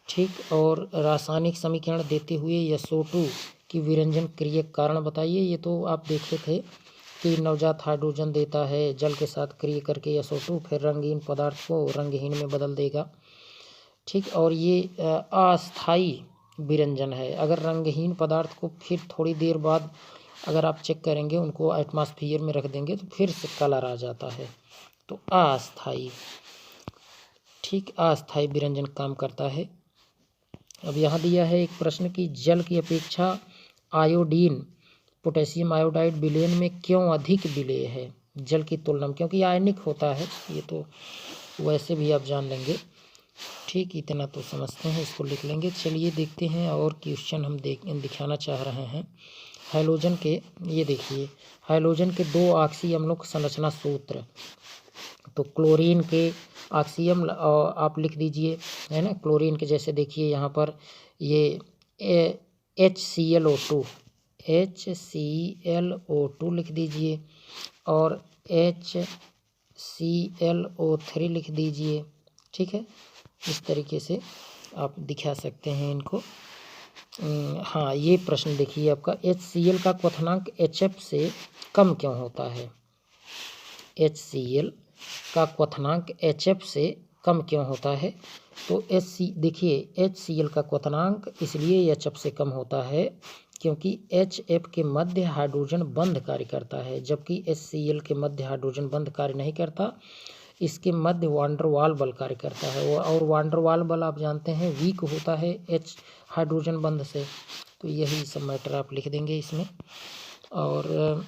ठीक। और रासायनिक समीकरण देते हुए SO2 की विरंजन क्रिया का कारण बताइए। ये तो आप देखते थे कि नवजात हाइड्रोजन देता है, जल के साथ क्रिया करके SO2 फिर रंगीन पदार्थ को रंगहीन में बदल देगा। ठीक। और ये अस्थायी विरंजन है। अगर रंगहीन पदार्थ को फिर थोड़ी देर बाद अगर आप चेक करेंगे, उनको एटमॉस्फेयर में रख देंगे तो फिर से कलर आ जाता है। तो अस्थायी, ठीक, अस्थायी विरंजन काम करता है। अब यहाँ दिया है एक प्रश्न कि जल की अपेक्षा आयोडीन पोटेशियम आयोडाइड विलयन में क्यों अधिक विलेय है जल की तुलना में, क्योंकि आयनिक होता है। ये तो वैसे भी आप जान लेंगे। ठीक, इतना तो समझते हैं, इसको लिख लेंगे। चलिए देखते हैं और क्वेश्चन हम दिखाना चाह रहे हैं। हाइड्रोजन के, ये देखिए, हाइड्रोजन के 2 ऑक्सी अम्लों का संरचना सूत्र। तो क्लोरीन के ऑक्सी अम्ल आप लिख दीजिए, है ना। क्लोरीन के जैसे देखिए यहाँ पर ये HClO2 लिख दीजिए और HClO3 लिख दीजिए। ठीक है, इस तरीके से आप दिखा सकते हैं इनको। हाँ, ये प्रश्न देखिए आपका, HCl का क्वथनांक HF से कम क्यों होता है। HCl का क्वथनांक HF से कम क्यों होता है। तो देखिए HCl का क्वथनांक इसलिए HF से कम होता है क्योंकि HF के मध्य हाइड्रोजन बंध कार्य करता है, जबकि HCl के मध्य हाइड्रोजन बंध कार्य नहीं करता। इसके मध्य वांडर वाल बल कार्य करता है, और वांडर वाल बल आप जानते हैं वीक होता है H हाइड्रोजन बंध से। तो यही सब मैटर आप लिख देंगे इसमें। और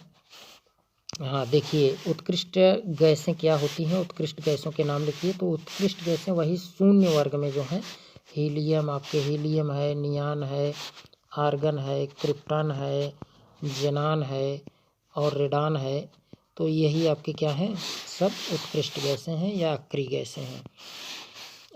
हाँ देखिए, उत्कृष्ट गैसें क्या होती हैं, उत्कृष्ट गैसों के नाम लिखिए। तो उत्कृष्ट गैसें वही शून्य वर्ग में जो हैं, हीलियम, आपके हीलियम है, नियान है, आर्गन है, क्रिप्टॉन है, जेनान है और रेडान है। तो यही आपके क्या हैं, सब उत्कृष्ट गैसें हैं या अक्रिय गैसें हैं।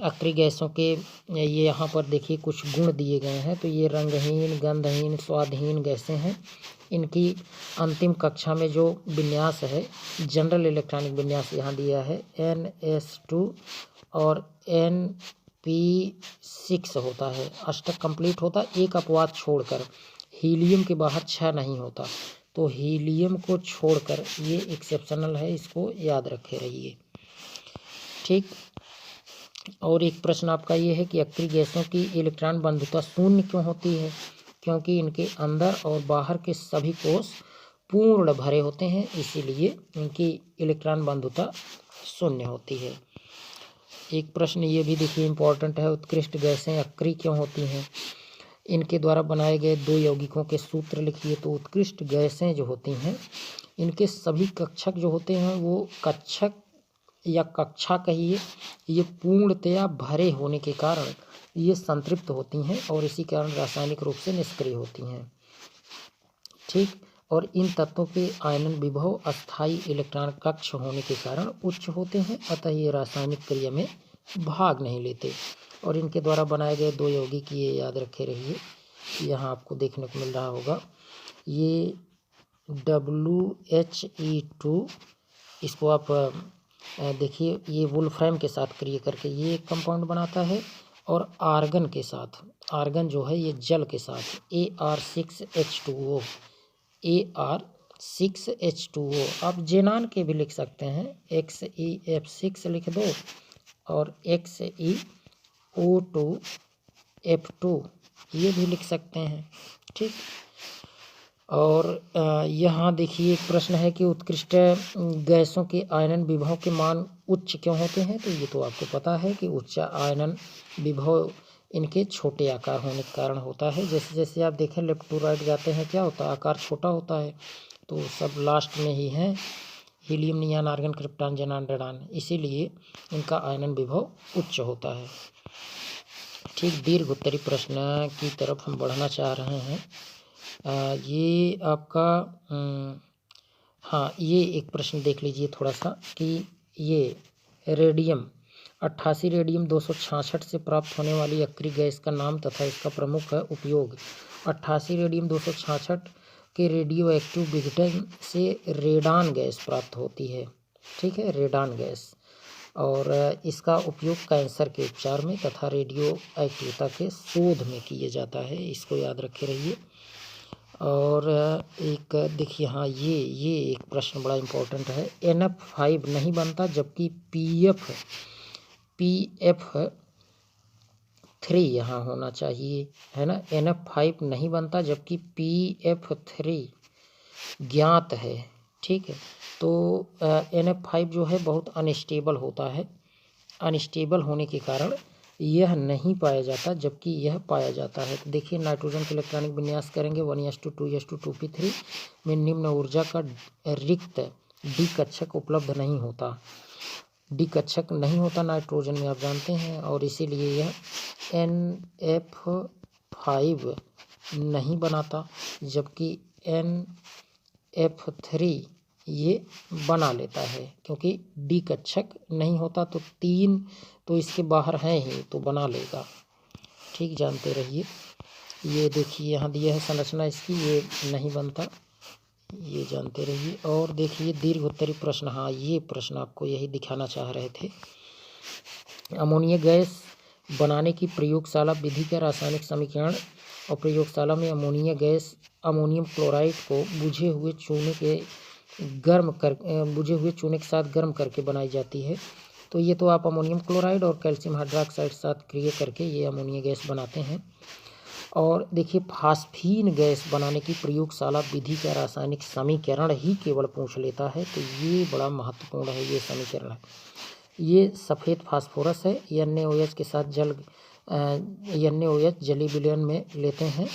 अक्रिय गैसों के ये यहाँ पर देखिए कुछ गुण दिए गए हैं। तो ये रंगहीन, गंधहीन, स्वादहीन गैसें हैं। इनकी अंतिम कक्षा में जो विन्यास है, जनरल इलेक्ट्रॉनिक विन्यास यहाँ दिया है, NS2 और NP6 होता है। अष्टक कंप्लीट होता है, एक अपवाद छोड़कर। हीलियम के बाहर 6 नहीं होता। तो हीलियम को छोड़कर ये एक्सेप्शनल है, इसको याद रखे रहिए। ठीक। और एक प्रश्न आपका ये है कि अक्रिय गैसों की इलेक्ट्रॉन बंधुता शून्य क्यों होती है। क्योंकि इनके अंदर और बाहर के सभी कोष पूर्ण भरे होते हैं, इसीलिए इनकी इलेक्ट्रॉन बंधुता शून्य होती है। एक प्रश्न ये भी देखिए इम्पोर्टेंट है, उत्कृष्ट गैसें अक्रिय क्यों होती हैं। इनके द्वारा बनाए गए 2 यौगिकों के सूत्र लिखिए। तो उत्कृष्ट गैसें जो होती हैं, इनके सभी कक्षक जो होते हैं, वो कक्षक या कक्षा कहिए, ये पूर्णतया भरे होने के कारण ये संतृप्त होती हैं और इसी कारण रासायनिक रूप से निष्क्रिय होती हैं। ठीक। और इन तत्वों के आयनन विभव अस्थायी इलेक्ट्रॉन कक्ष होने के कारण उच्च होते हैं, अतः ये रासायनिक क्रिया में भाग नहीं लेते। और इनके द्वारा बनाए गए 2 यौगिक ये याद रखे रहिए, यहाँ आपको देखने को मिल रहा होगा, ये WHE2, इसको आप देखिए, ये वुल्फ्राइम के साथ क्रिया करके ये एक कंपाउंड बनाता है। और आर्गन के साथ, आर्गन जो है ये जल के साथ AR6H2O, AR6H2O। आप जेनान के भी लिख सकते हैं, XeF6 लिख दो और XeO2F2 ये भी लिख सकते हैं। ठीक। और यहाँ देखिए एक प्रश्न है कि उत्कृष्ट गैसों के आयनन विभव के मान उच्च क्यों होते हैं। तो ये तो आपको पता है कि उच्च आयनन विभव इनके छोटे आकार होने के कारण होता है। जैसे जैसे आप देखें लेफ्ट टू राइट जाते हैं, क्या होता है, आकार छोटा होता है। तो सब लास्ट में ही हैं, हीलियम, नियान, आर्गन, क्रिप्टॉन, जेनान, रेडान, इसीलिए इनका आयनन विभव उच्च होता है। ठीक। दीर्घ उत्तरी प्रश्न की तरफ हम बढ़ना चाह रहे हैं। ये आपका हाँ, ये एक प्रश्न देख लीजिए थोड़ा सा कि ये रेडियम 88 रेडियम 266 से प्राप्त होने वाली अक्रिय गैस का नाम तथा इसका प्रमुख उपयोग। 88 रेडियम 266 के रेडियो एक्टिव विघटन से रेडान गैस प्राप्त होती है। ठीक है, रेडान गैस। और इसका उपयोग कैंसर के उपचार में तथा रेडियो एक्टिविटी के शोध में किया जाता है, इसको याद रखे रहिए। और एक देखिए, हाँ ये एक प्रश्न बड़ा इम्पोर्टेंट है। NF5 नहीं बनता जबकि PF3 यहाँ होना चाहिए, है ना। NF5 नहीं बनता जबकि PF3 ज्ञात है, ठीक है। तो NF5 जो है बहुत अनस्टेबल होता है, अनस्टेबल होने के कारण यह नहीं पाया जाता जबकि यह पाया जाता है। तो देखिए, नाइट्रोजन के इलेक्ट्रॉनिक विन्यास करेंगे 1s2 2s2 2p3 में निम्न ऊर्जा का रिक्त डी कक्षक उपलब्ध नहीं होता। डी कक्षक नहीं होता नाइट्रोजन में, आप जानते हैं, और इसीलिए यह NF5 नहीं बनाता जबकि NF3 ये बना लेता है, क्योंकि डी कक्षक नहीं होता तो 3 तो इसके बाहर हैं ही, तो बना लेगा, ठीक, जानते रहिए। ये देखिए यहाँ दिया है संरचना इसकी, ये नहीं बनता, ये जानते रहिए। और देखिए दीर्घ उत्तरी प्रश्न, हाँ ये प्रश्न आपको यही दिखाना चाह रहे थे। अमोनिया गैस बनाने की प्रयोगशाला विधि का रासायनिक समीकरण, और प्रयोगशाला में अमोनिया गैस अमोनियम क्लोराइड को बुझे हुए चूने के साथ गर्म करके बनाई जाती है। तो ये तो आप अमोनियम क्लोराइड और कैल्शियम हाइड्रोक्साइड साथ क्रिया करके ये अमोनिया गैस बनाते हैं। और देखिए, फास्फीन गैस बनाने की प्रयोगशाला विधि का रासायनिक समीकरण ही केवल पूछ लेता है, तो ये बड़ा महत्वपूर्ण है ये समीकरण है। ये सफ़ेद फास्फोरस है, NaOH के साथ NaOH जलीय विलयन में लेते हैं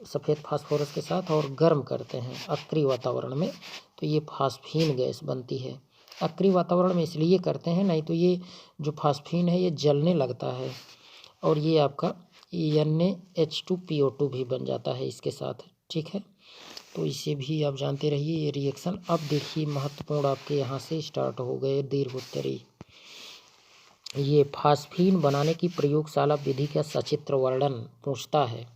सफ़ेद फास्फोरस के साथ और गर्म करते हैं अक्रिय वातावरण में, तो ये फास्फीन गैस बनती है। अक्रिय वातावरण में इसलिए करते हैं, नहीं तो ये जो फास्फीन है ये जलने लगता है और ये आपका NaH2PO2 भी बन जाता है इसके साथ, ठीक है। तो इसे भी आप जानते रहिए ये रिएक्शन। अब देखिए महत्वपूर्ण आपके यहाँ से स्टार्ट हो गए दीर्घ उत्तरी। ये फास्फीन बनाने की प्रयोगशाला विधि का सचित्र वर्णन पूछता है,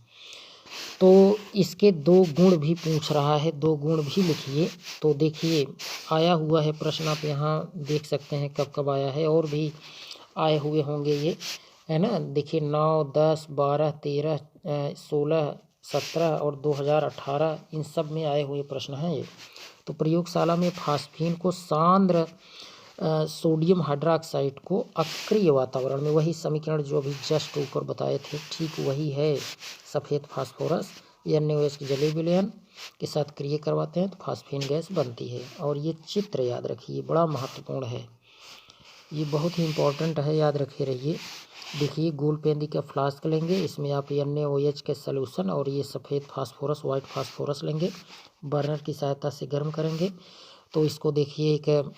तो इसके 2 गुण भी पूछ रहा है, 2 गुण भी लिखिए। तो देखिए आया हुआ है प्रश्न, आप यहाँ देख सकते हैं कब कब आया है, और भी आए हुए होंगे ये, है ना। देखिए 9, 10, 12, 13, 16, 17 और 2018 इन सब में आए हुए प्रश्न हैं ये। तो प्रयोगशाला में फास्फीन को सांद्र सोडियम हाइड्रोक्साइड को अक्रिय वातावरण में, वही समीकरण जो अभी जस्ट ऊपर बताए थे, ठीक वही है, सफ़ेद फास्फोरस NaOH के जलीय विलयन के साथ क्रिया करवाते हैं तो फास्फीन गैस बनती है। और ये चित्र याद रखिए, बड़ा महत्वपूर्ण है, ये बहुत ही इम्पोर्टेंट है, याद रखे रहिए। देखिए गोल पेंदी का फ्लास्क लेंगे, इसमें आप NaOH के सलूशन और ये सफ़ेद फास्फोरस वाइट फास्फोरस लेंगे, बर्नर की सहायता से गर्म करेंगे। तो इसको देखिए एक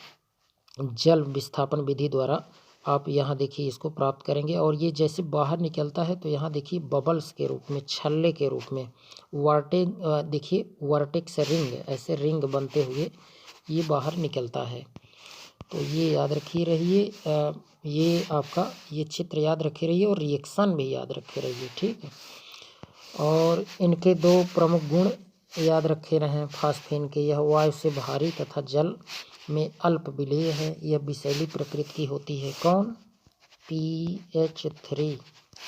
जल विस्थापन विधि द्वारा आप यहाँ देखिए इसको प्राप्त करेंगे, और ये जैसे बाहर निकलता है तो यहाँ देखिए बबल्स के रूप में, छल्ले के रूप में, देखिए वर्टेक्स रिंग, ऐसे रिंग बनते हुए ये बाहर निकलता है। तो ये याद रखिए रहिए, ये आपका ये चित्र याद रखे रहिए और रिएक्शन भी याद रखे रहिए, ठीक है। और इनके 2 प्रमुख गुण याद रखे रहें फास्फीन के, यह वायु से भारी तथा जल में अल्प विलेय है, यह विषैली प्रकृति की होती है। कौन? PH3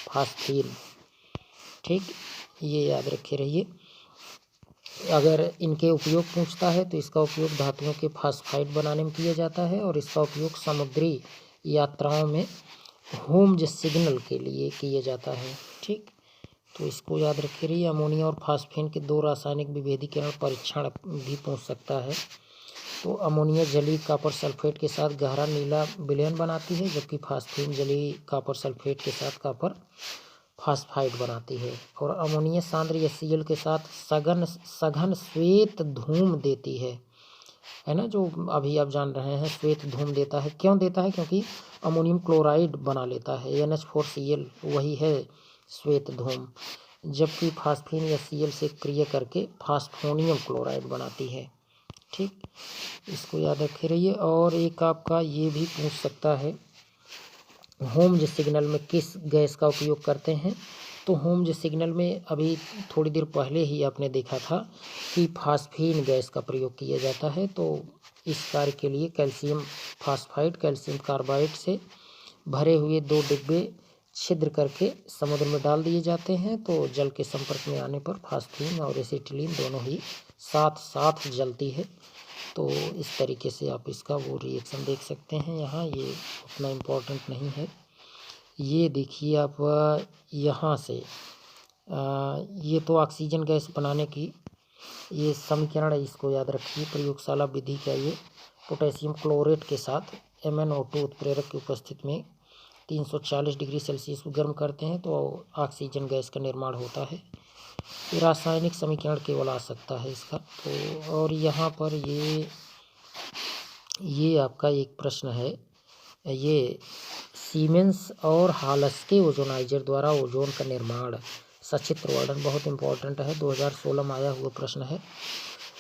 फास्फीन, ठीक, ये याद रखे रहिए। अगर इनके उपयोग पूछता है तो इसका उपयोग धातुओं के फास्फाइड बनाने में किया जाता है, और इसका उपयोग समुद्री यात्राओं में होम्ज सिग्नल के लिए किया जाता है, ठीक। तो इसको याद रखे रहिए। अमोनिया और फास्फीन के 2 रासायनिक विभेदीकरण परीक्षण भी पूछ सकता है। तो अमोनिया जलीय कॉपर सल्फेट के साथ गहरा नीला विलयन बनाती है, जबकि फास्फीन जलीय कॉपर सल्फेट के साथ कॉपर फास्फाइड बनाती है। और अमोनिया सांद्र HCl के साथ सघन श्वेत धूम देती है ना, जो अभी आप जान रहे हैं श्वेत धूम देता है। क्यों देता है? क्योंकि अमोनियम क्लोराइड बना लेता है, NH4Cl वही है श्वेत धूम, जबकि फास्फीन HCl से क्रिया करके फास्फोनियम क्लोराइड बनाती है, ठीक, इसको याद रखे रहिए। और एक आपका ये भी पूछ सकता है, होम्ज सिग्नल में किस गैस का उपयोग करते हैं? तो होम्स सिग्नल में अभी थोड़ी देर पहले ही आपने देखा था कि फास्फीन गैस का प्रयोग किया जाता है। तो इस कार्य के लिए कैल्शियम फास्फाइड कैल्शियम कार्बाइड से भरे हुए 2 डिब्बे छिद्र करके समुद्र में डाल दिए जाते हैं। तो जल के संपर्क में आने पर फास्फीन और एसिटिलीन दोनों ही साथ साथ जलती है। तो इस तरीके से आप इसका वो रिएक्शन देख सकते हैं। यहाँ ये उतना इम्पोर्टेंट नहीं है। ये देखिए आप यहाँ से ये तो ऑक्सीजन गैस बनाने की ये समीकरण, इसको याद रखिए। प्रयोगशाला विधि का ये पोटेशियम क्लोरेट के साथ MnO2 उत्प्रेरक की उपस्थिति में 340 डिग्री सेल्सियस को गर्म करते हैं तो ऑक्सीजन गैस का निर्माण होता है। रासायनिक समीकरण केवल आ सकता है इसका। तो और यहाँ पर ये आपका एक प्रश्न है, ये सीमेंस और हाल्सके ओजोनाइजर द्वारा ओजोन का निर्माण सचित्र वर्णन, बहुत इंपॉर्टेंट है, 2016 में आया हुआ प्रश्न है।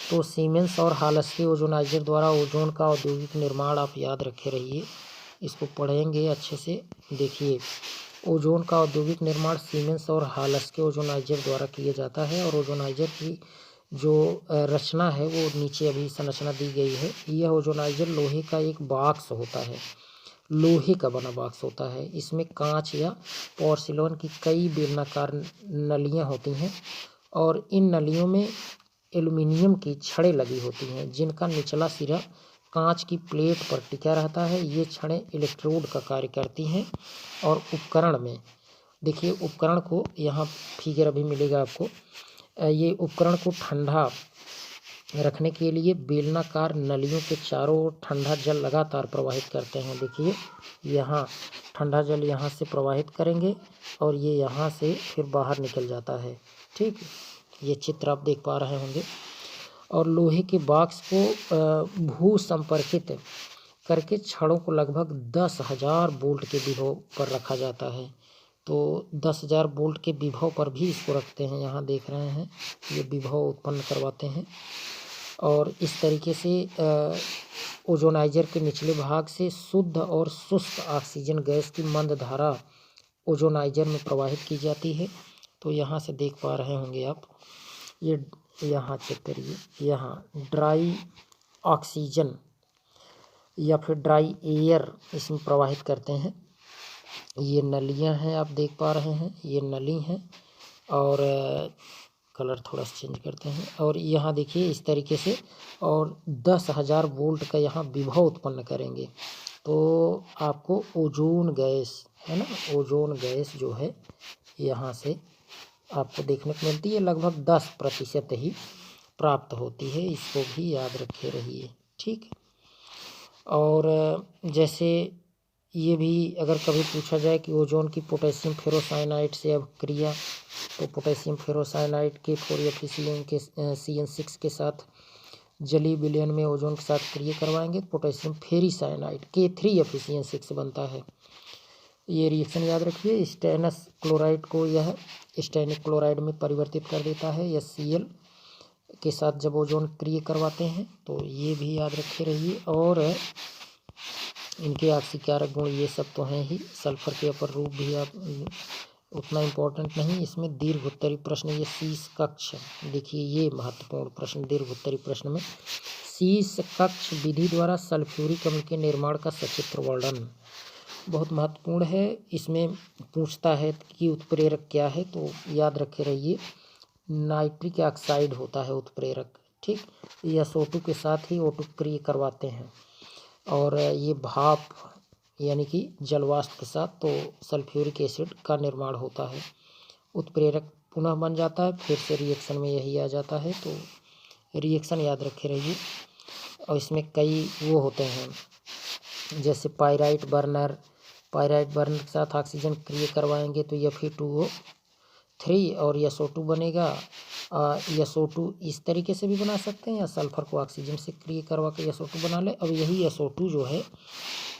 तो सीमेंस और हाल्सके ओजोनाइजर द्वारा ओजोन का औद्योगिक निर्माण आप याद रखे रहिए, इसको पढ़ेंगे अच्छे से। देखिए, ओजोन का औद्योगिक निर्माण सीमेंस और हाल्सके ओजोनाइजर द्वारा किया जाता है। और ओजोनाइजर की जो रचना है वो नीचे अभी संरचना दी गई है। यह ओजोनाइजर लोहे का एक बॉक्स होता है, लोहे का बना बॉक्स होता है। इसमें कांच या पोर्सिलोन की कई बेलनाकार नलियां होती हैं और इन नलियों में एल्युमिनियम की छड़ें लगी होती हैं जिनका निचला सिरा कांच की प्लेट पर टिका रहता है। ये छड़ें इलेक्ट्रोड का कार्य करती हैं और उपकरण में, देखिए उपकरण को, यहाँ फिगर अभी मिलेगा आपको, ये उपकरण को ठंडा रखने के लिए बेलनाकार नलियों के चारों ओर ठंडा जल लगातार प्रवाहित करते हैं। देखिए यहाँ ठंडा जल यहाँ से प्रवाहित करेंगे और ये यहाँ से फिर बाहर निकल जाता है। ठीक, ये चित्र आप देख पा रहे होंगे। और लोहे के बॉक्स को भू संपर्कित करके छड़ों को लगभग 10,000 वोल्ट के विभव पर रखा जाता है। तो 10,000 वोल्ट के विभव पर भी इसको रखते हैं। यहाँ देख रहे हैं ये विभव उत्पन्न करवाते हैं। और इस तरीके से ओजोनाइजर के निचले भाग से शुद्ध और शुष्क ऑक्सीजन गैस की मंद धारा ओजोनाइजर में प्रवाहित की जाती है। तो यहाँ से देख पा रहे होंगे आप, ये यहाँ चेक करिए, यहाँ ड्राई ऑक्सीजन या फिर ड्राई एयर इसमें प्रवाहित करते हैं। ये नलियाँ हैं, आप देख पा रहे हैं, ये नली हैं। और कलर थोड़ा सा चेंज करते हैं। और यहाँ देखिए इस तरीके से, और 10,000 वोल्ट का यहाँ विभव उत्पन्न करेंगे तो आपको ओजोन गैस है ना, ओजोन गैस जो है यहाँ से आपको देखने को मिलती है, लगभग 10% ही प्राप्त होती है। इसको भी याद रखे रहिए। ठीक, और जैसे ये भी अगर कभी पूछा जाए कि ओजोन की पोटेशियम फेरोसाइनाइड से अभिक्रिया, तो पोटेशियम फेरोसाइनाइड के K4 के CN6 के साथ जलीय विलयन में ओजोन के साथ क्रिया करवाएंगे, पोटेशियम फेरीसाइनाइड K3 बनता है। ये रिएक्शन याद रखिए। स्टेनस क्लोराइड को यह स्टेनिक क्लोराइड में परिवर्तित कर देता है HCl के साथ जब ओजोन क्रिया करवाते हैं। तो ये भी याद रखे रहिए। और इनके ऑक्सीकारक गुण ये सब तो हैं ही। सल्फर के अपर रूप भी आप उतना इम्पोर्टेंट नहीं, इसमें दीर्घ उत्तरी प्रश्न, ये शीर्ष कक्ष, देखिए ये महत्वपूर्ण प्रश्न दीर्घ उत्तरी प्रश्न में, शीर्ष कक्ष विधि द्वारा सल्फ्यूरिक अम्ल के निर्माण का सचित्र वर्णन बहुत महत्वपूर्ण है। इसमें पूछता है कि उत्प्रेरक क्या है, तो याद रखे रहिए नाइट्रिक ऑक्साइड होता है उत्प्रेरक। ठीक, SO2 के साथ ही O2 क्रिया करवाते हैं। और ये भाप यानी कि जलवाष्प के साथ तो सल्फ्यूरिक एसिड का निर्माण होता है। उत्प्रेरक पुनः बन जाता है, फिर से रिएक्शन में यही आ जाता है। तो रिएक्शन याद रखे रहिए। और इसमें कई वो होते हैं, जैसे पायराइट बर्नर के साथ ऑक्सीजन क्रिया करवाएंगे तो Fe2O3 और SO2 बनेगा। SO2 इस तरीके से भी बना सकते हैं, या सल्फर को ऑक्सीजन से क्रिया करवा के SO2 बना ले। अब यही SO2 जो है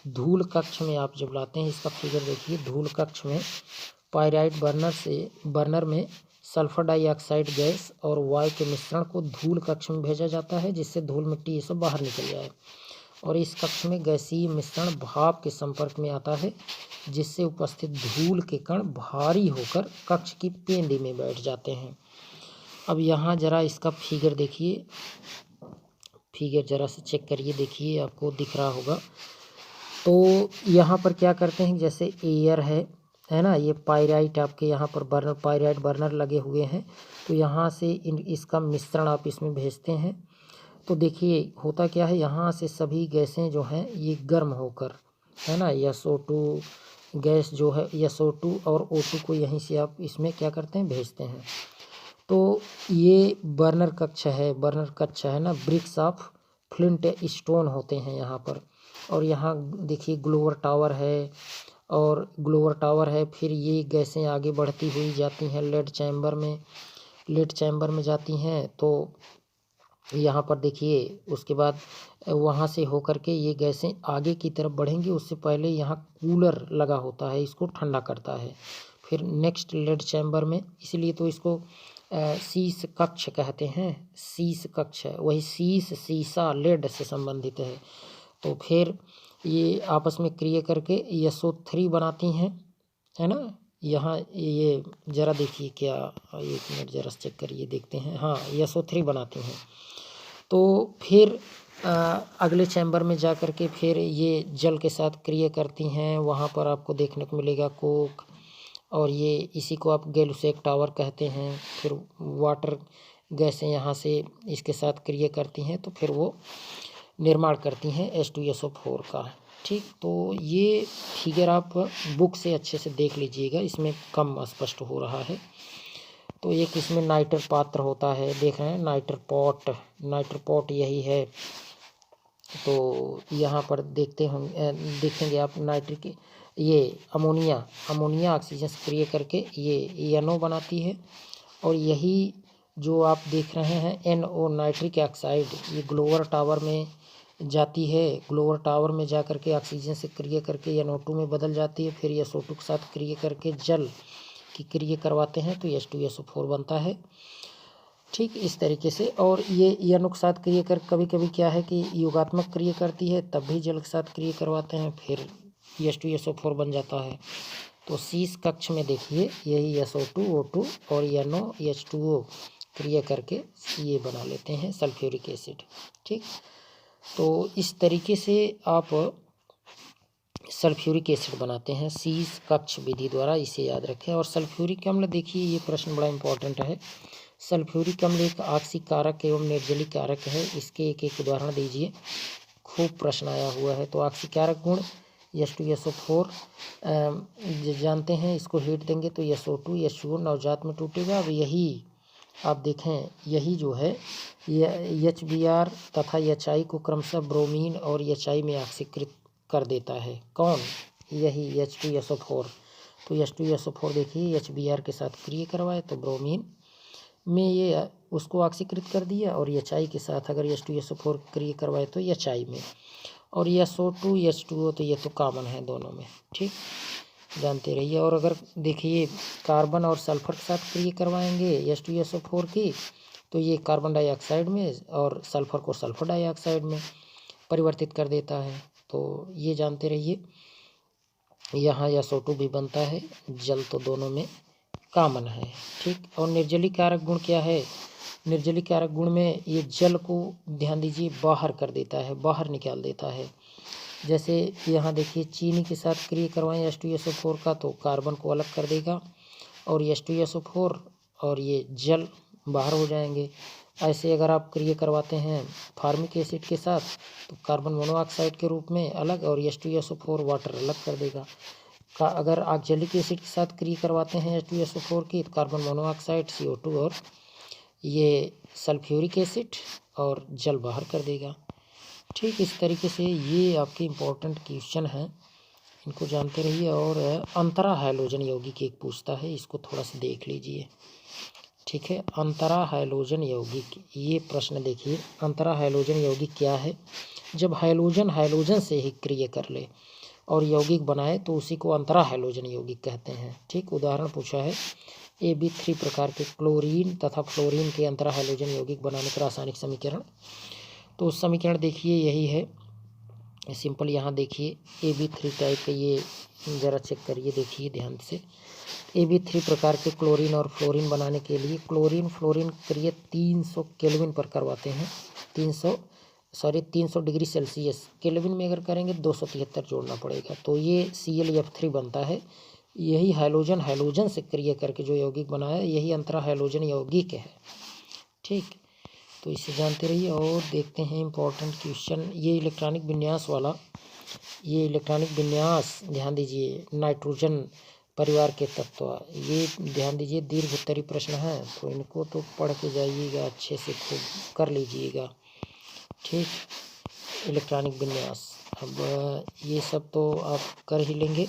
धूल कक्ष में आप जब लाते हैं, इसका फिगर देखिए, धूल कक्ष में पायराइट बर्नर में सल्फर डाइऑक्साइड गैस और वायु के मिश्रण को धूल कक्ष में भेजा जाता है, जिससे धूल मिट्टी ये सब बाहर निकल जाए। और इस कक्ष में गैसीय मिश्रण भाप के संपर्क में आता है, जिससे उपस्थित धूल के कण भारी होकर कक्ष की पेंदी में बैठ जाते हैं। अब यहाँ जरा इसका फिगर देखिए, फिगर जरा से चेक करिए, देखिए आपको दिख रहा होगा। तो यहाँ पर क्या करते हैं, जैसे एयर है ना, ये पायराइट आपके यहाँ पर बर्नर, पायराइट बर्नर लगे हुए हैं, तो यहाँ से इसका मिश्रण आप इसमें भेजते हैं। तो देखिए होता क्या है, यहाँ से सभी गैसें जो हैं ये गर्म होकर, है ना, SO2 गैस जो है, SO2 और O2 को यहीं से आप इसमें क्या करते हैं, भेजते हैं। तो ये बर्नर कक्ष है ना, ब्रिक्स ऑफ फ्लिंट स्टोन होते हैं यहाँ पर। और यहाँ देखिए ग्लोवर टावर है, और ग्लोवर टावर है, फिर ये गैसें आगे बढ़ती हुई जाती हैं लेड चैम्बर में जाती हैं। तो यहाँ पर देखिए उसके बाद वहाँ से होकर के ये गैसें आगे की तरफ बढ़ेंगी, उससे पहले यहाँ कूलर लगा होता है, इसको ठंडा करता है। फिर नेक्स्ट लेड चैम्बर में, इसलिए तो इसको शीश कक्ष कहते हैं, शीश कक्ष है, वही शीश शीशा लेड से संबंधित है। तो फिर ये आपस में क्रिया करके SO3 बनाती हैं, है ना। यहाँ ये जरा देखिए, क्या, एक मिनट जरा चेक करिए, देखते हैं, हाँ SO3 बनाती हैं। तो फिर अगले चैम्बर में जा कर के फिर ये जल के साथ क्रिया करती हैं, वहाँ पर आपको देखने को मिलेगा कोक, और ये इसी को आप गैलुसेक टावर कहते हैं। फिर वाटर गैसें यहाँ से इसके साथ क्रिया करती हैं, तो फिर वो निर्माण करती हैं H2SO4 का। ठीक, तो ये फिगर आप बुक से अच्छे से देख लीजिएगा, इसमें कम स्पष्ट हो रहा है। तो एक इसमें नाइटर पात्र होता है, देख रहे हैं, नाइटर पॉट यही है। तो यहाँ पर देखेंगे आप नाइट्रिक, ये अमोनिया ऑक्सीजन से क्रिया करके ये NO बनाती है। और यही जो आप देख रहे हैं NO नाइट्रिक ऑक्साइड, ये ग्लोवर टावर में जाती है, ग्लोवर टावर में जा करके ऑक्सीजन से क्रिया करके NO2 में बदल जाती है, फिर SO2 के साथ क्रिया करके जल की क्रिया करवाते हैं, तो H2SO4 बनता है। ठीक इस तरीके से। और ये NO के साथ क्रिया कर, कभी कभी क्या है कि योगात्मक क्रिया करती है, तब भी जल के साथ क्रिया करवाते हैं, फिर H2SO4 बन जाता है। तो शीश कक्ष में देखिए यही SO2 O2 और NO H2O क्रिया करके ये बना लेते हैं सल्फ्यूरिक एसिड। ठीक, तो इस तरीके से आप सल्फ्यूरिक एसिड बनाते हैं शीश कक्ष विधि द्वारा, इसे याद रखें। और सल्फ्यूरिक अम्ल, देखिए ये प्रश्न बड़ा इंपॉर्टेंट है। सल्फ्यूरिक अम्ल एक ऑक्सीकारक एवं निर्जलीय कारक है, इसके एक एक उदाहरण दीजिए, खूब प्रश्न आया हुआ है। तो ऑक्सीकारक गुण H2SO4 जानते हैं, इसको हीट देंगे तो SO2 H2O नवजात में टूटेगा। अब यही आप देखें, यही जो है ये HBr तथा HI को क्रमशः ब्रोमीन और HI में ऑक्सीकृत कर देता है। कौन? यही H2SO4। तो H2SO4 देखिए HBr के साथ क्रिया करवाए तो ब्रोमीन में ये उसको ऑक्सीकृत कर दिया, और HI के साथ अगर H2SO4 क्रिया करवाए तो HI में, और SO2 H2O तो ये तो कॉमन है दोनों में। ठीक, जानते रहिए। और अगर देखिए कार्बन और सल्फर के साथ क्रिया करवाएंगे H2SO4 की, तो ये कार्बन डाइऑक्साइड में और सल्फर को सल्फर डाइऑक्साइड में परिवर्तित कर देता है। तो ये जानते रहिए। यहाँ SO2 भी बनता है, जल तो दोनों में कॉमन है। ठीक, और निर्जलीय कारक गुण क्या है? निर्जलीय कारक गुण में ये जल को, ध्यान दीजिए, बाहर कर देता है, बाहर निकाल देता है। जैसे यहाँ देखिए चीनी के साथ क्रिया करवाएं H2SO4 का, तो कार्बन को अलग कर देगा और H2SO4 और ये जल बाहर हो जाएंगे। ऐसे अगर आप क्रिया करवाते हैं फार्मिक एसिड के साथ, तो कार्बन मोनोऑक्साइड के रूप में अलग, और H2SO4 वाटर अलग कर देगा। अगर ऑक्जेलिक एसिड के साथ क्रिया करवाते हैं H2SO4 की, तो कार्बन मोनोऑक्साइड CO2 और ये सल्फ्यूरिक एसिड और जल बाहर कर देगा। ठीक, इस तरीके से ये आपके इम्पोर्टेंट क्वेश्चन हैं, इनको जानते रहिए। और अंतरा हैलोजन यौगिक एक पूछता है, इसको थोड़ा सा देख लीजिए। ठीक है, अंतरा हैलोजन यौगिक, ये प्रश्न देखिए, अंतरा हैलोजन यौगिक क्या है? जब हैलोजन से ही क्रिया कर ले और यौगिक बनाए तो उसी को अंतरा हैलोजन यौगिक कहते हैं। ठीक, उदाहरण पूछा है AB3 प्रकार के क्लोरीन तथा फ्लोरीन के अंतरा हैलोजन यौगिक बनाने का रासायनिक समीकरण। तो समीकरण देखिए यही है, सिंपल यहाँ देखिए Ab3 टाइप का, ये ज़रा चेक करिए, देखिए ध्यान से। Ab3 प्रकार के क्लोरीन और फ्लोरीन बनाने के लिए क्लोरीन फ्लोरीन क्रिया 300 केल्विन पर करवाते हैं। 300 डिग्री सेल्सियस, केल्विन में अगर करेंगे 273 जोड़ना पड़ेगा, तो ये ClF3 बनता है। यही हाइड्रोजन से क्रिया करके जो यौगिक बनाया, यही अंतरा हाइड्रोजन यौगिक है। ठीक, तो इसे जानते रहिए। और देखते हैं इम्पोर्टेंट क्वेश्चन, ये इलेक्ट्रॉनिक विन्यास वाला, ये इलेक्ट्रॉनिक विन्यास ध्यान दीजिए, नाइट्रोजन परिवार के तत्व, ये ध्यान दीजिए दीर्घ उत्तरी प्रश्न है, तो इनको तो पढ़ के जाइएगा, अच्छे से खूब कर लीजिएगा। ठीक, इलेक्ट्रॉनिक विन्यास, अब ये सब तो आप कर ही लेंगे।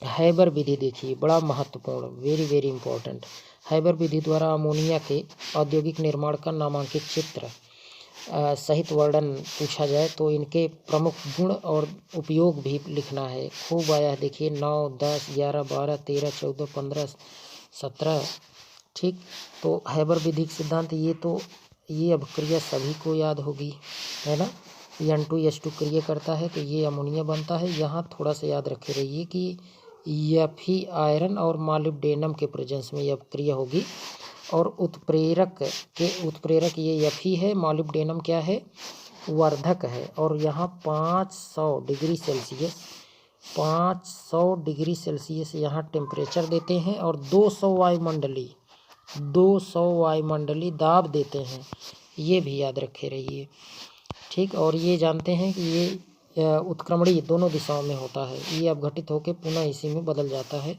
हैबर विधि देखिए, बड़ा महत्वपूर्ण, वेरी वेरी इंपॉर्टेंट। हैबर विधि द्वारा अमोनिया के औद्योगिक निर्माण का नामांकित चित्र सहित वर्णन पूछा जाए तो इनके प्रमुख गुण और उपयोग भी लिखना है। खूब आया है, देखिए 9, 10, 11, 12, 13, 14, 15, 17। ठीक, तो हैबर विधि सिद्धांत, ये अभिक्रिया सभी को याद होगी, है ना। N2H2 क्रिया करता है तो ये अमोनिया बनता है। यहाँ थोड़ा सा याद रखे रहिए कि Fe आयरन और मॉलिब्डेनम के प्रेजेंस में यह क्रिया होगी। और उत्प्रेरक ये Fe है, मॉलिब्डेनम क्या है, वर्धक है। और यहाँ 500 डिग्री सेल्सियस यहाँ टेम्परेचर देते हैं और 200 वायुमंडली दाब देते हैं, ये भी याद रखे रहिए। ठीक, और ये जानते हैं कि ये उत्क्रमणीय दोनों दिशाओं में होता है, ये अपघटित होकर पुनः इसी में बदल जाता है।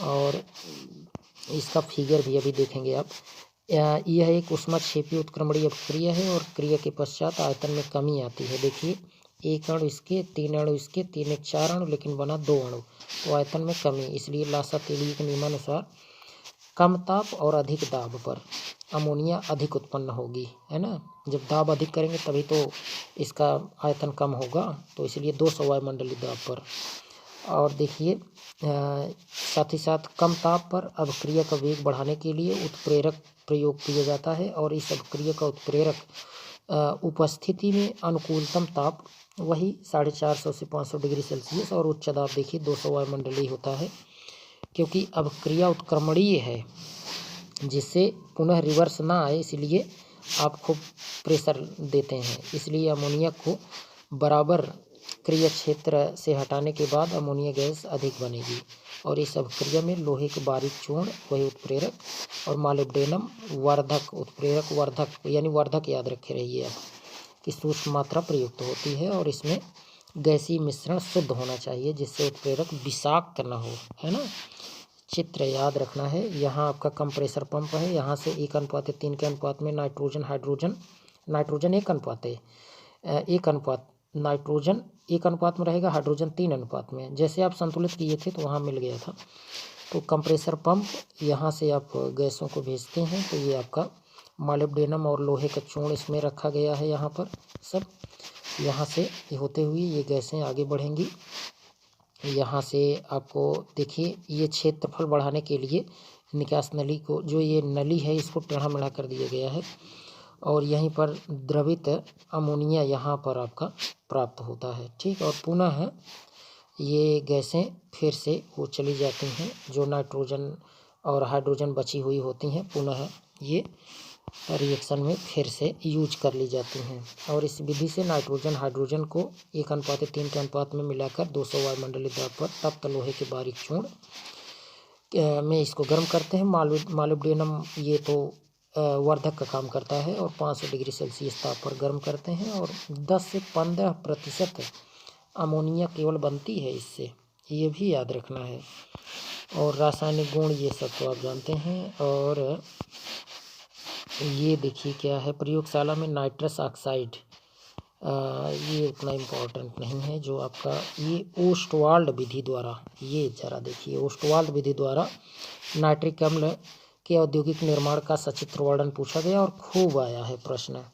और इसका फिगर भी अभी देखेंगे आप। यह एक ऊष्माक्षेपी उत्क्रमणीय अभिक्रिया है और क्रिया के पश्चात आयतन में कमी आती है। देखिए 1 अणु इसके, 3 अणु इसके, 3 1 4 अणु, लेकिन बना 2 अणु, तो आयतन में कमी। इसलिए लासा-तेली के नियमानुसार कम ताप और अधिक दाब पर अमोनिया अधिक उत्पन्न होगी, है ना। जब दाब अधिक करेंगे तभी तो इसका आयतन कम होगा, तो इसलिए 200 वायुमंडलीय दाब पर। और देखिए साथ ही साथ कम ताप पर अभिक्रिया का वेग बढ़ाने के लिए उत्प्रेरक प्रयोग किया जाता है। और इस अभिक्रिया का उत्प्रेरक उपस्थिति में अनुकूलतम ताप वही 450 से 500 डिग्री सेल्सियस और उच्च दाब देखिए 200 वायुमंडलीय होता है। क्योंकि अभिक्रिया उत्क्रमणीय है, जिससे पुनः रिवर्स ना आए, इसलिए आप खूब प्रेशर देते हैं। इसलिए अमोनिया को बराबर क्रिया क्षेत्र से हटाने के बाद अमोनिया गैस अधिक बनेगी। और इस अभिक्रिया में लोहे के बारीक चूर्ण वही उत्प्रेरक और मॉलिब्डेनम वर्धक, उत्प्रेरक वर्धक यानी वर्धक याद रखे रहिए आप, कि सूक्ष्म मात्रा प्रयुक्त होती है। और इसमें गैसीय मिश्रण शुद्ध होना चाहिए, जिससे उत्प्रेरक विषाक्त न हो, है ना। चित्र याद रखना है। यहाँ आपका कंप्रेसर पंप है, यहाँ से 1:3 के अनुपात में नाइट्रोजन 1 अनुपात है, नाइट्रोजन 1 अनुपात में रहेगा, हाइड्रोजन 3 अनुपात में। जैसे आप संतुलित किए थे तो वहाँ मिल गया था। तो कंप्रेसर पंप, यहाँ से आप गैसों को भेजते हैं, तो ये आपका मॉलिब्डेनम और लोहे का चूर्ण इसमें रखा गया है। यहाँ पर सब यहाँ से होते हुए ये गैसें आगे बढ़ेंगी। यहाँ से आपको देखिए ये क्षेत्रफल बढ़ाने के लिए निकास नली को, जो ये नली है, इसको टेढ़ा मेढ़ा कर दिया गया है। और यहीं पर द्रवित अमोनिया यहाँ पर आपका प्राप्त होता है। ठीक, और पुनः ये गैसें फिर से वो चली जाती हैं, जो नाइट्रोजन और हाइड्रोजन बची हुई होती हैं, पुनः ये रिएक्शन में फिर से यूज कर ली जाती हैं। और इस विधि से नाइट्रोजन हाइड्रोजन को 1:3 के अनुपात में मिलाकर 200 वायुमंडलीय दाब पर तप्त लोहे के बारीक चूर्ण में इसको गर्म करते हैं। मॉलिब्डेनम ये तो वर्धक का काम करता है और 500 डिग्री सेल्सियस ताप पर गर्म करते हैं। और 10 से 15% अमोनिया केवल बनती है इससे, ये भी याद रखना है। और रासायनिक गुण ये सब तो आप जानते हैं। और ये देखिए क्या है, प्रयोगशाला में नाइट्रस ऑक्साइड, ये उतना इम्पोर्टेंट नहीं है। जो आपका ये ओस्टवाल्ड विधि द्वारा, ये जरा देखिए, ओस्टवाल्ड विधि द्वारा नाइट्रिक अम्ल के औद्योगिक निर्माण का सचित्र वर्णन पूछा गया और खूब आया है प्रश्न।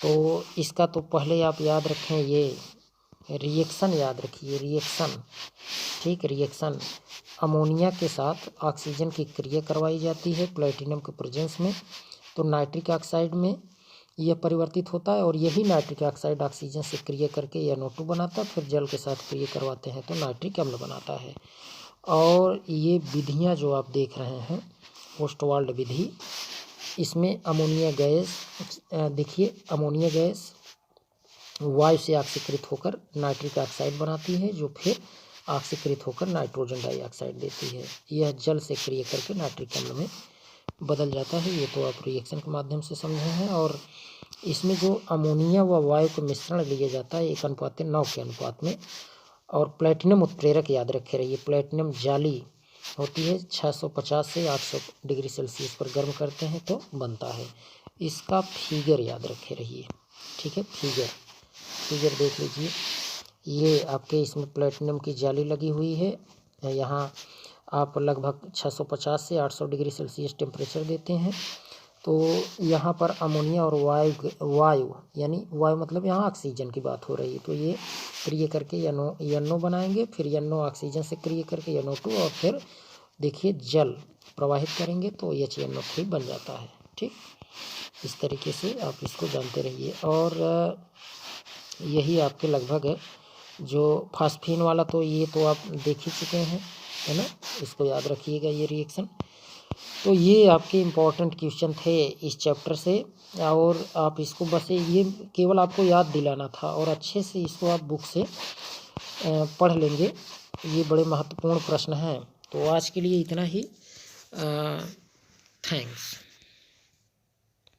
तो इसका तो पहले आप याद रखें, ये रिएक्शन याद रखिए, रिएक्शन। ठीक, रिएक्शन अमोनिया के साथ ऑक्सीजन की क्रिया करवाई जाती है प्लेटिनम के प्रेजेंस में। तो नाइट्रिक ऑक्साइड में यह परिवर्तित होता है और यही नाइट्रिक ऑक्साइड ऑक्सीजन से क्रिया करके NO2 बनाता है, फिर जल के साथ क्रिया करवाते हैं तो नाइट्रिक अम्ल बनाता है। और ये विधियाँ जो आप देख रहे हैं ओस्टवाल्ड विधि, इसमें अमोनिया गैस देखिए, अमोनिया गैस वायु से ऑक्सीकृत होकर नाइट्रिक ऑक्साइड बनाती है, जो फिर ऑक्सीकृत होकर नाइट्रोजन डाइऑक्साइड देती है। यह जल से क्रिया करके नाइट्रिक अम्ल में बदल जाता है। ये तो आप रिएक्शन के माध्यम से समझे हैं। और इसमें जो अमोनिया व वायु का मिश्रण लिया जाता है 1:9 के अनुपात में। और प्लेटिनम उत्प्रेरक याद रखे रहिए, प्लेटिनम जाली होती है 650 से 800 डिग्री सेल्सियस पर गर्म करते हैं तो बनता है। इसका फिगर याद रखे रहिए, ठीक है। फिगर देख लीजिए, ये आपके इसमें प्लेटिनम की जाली लगी हुई है। यहाँ आप लगभग 650 से 800 डिग्री सेल्सियस टेम्परेचर देते हैं तो यहाँ पर अमोनिया और वायु यानी वायु मतलब यहाँ ऑक्सीजन की बात हो रही है, तो ये क्रिया करके NO बनाएंगे, फिर NO ऑक्सीजन से क्रिया करके NO2 और फिर देखिए जल प्रवाहित करेंगे तो HNO3 बन जाता है। ठीक, इस तरीके से आप इसको जानते रहिए। और यही आपके लगभग जो फास्फीन वाला तो ये तो आप देख ही चुके हैं, है ना, इसको याद रखिएगा ये रिएक्शन। तो ये आपके इम्पोर्टेंट क्वेश्चन थे इस चैप्टर से, और आप इसको बस ये केवल आपको याद दिलाना था और अच्छे से इसको आप बुक से पढ़ लेंगे। ये बड़े महत्वपूर्ण प्रश्न हैं। तो आज के लिए इतना ही। थैंक्स।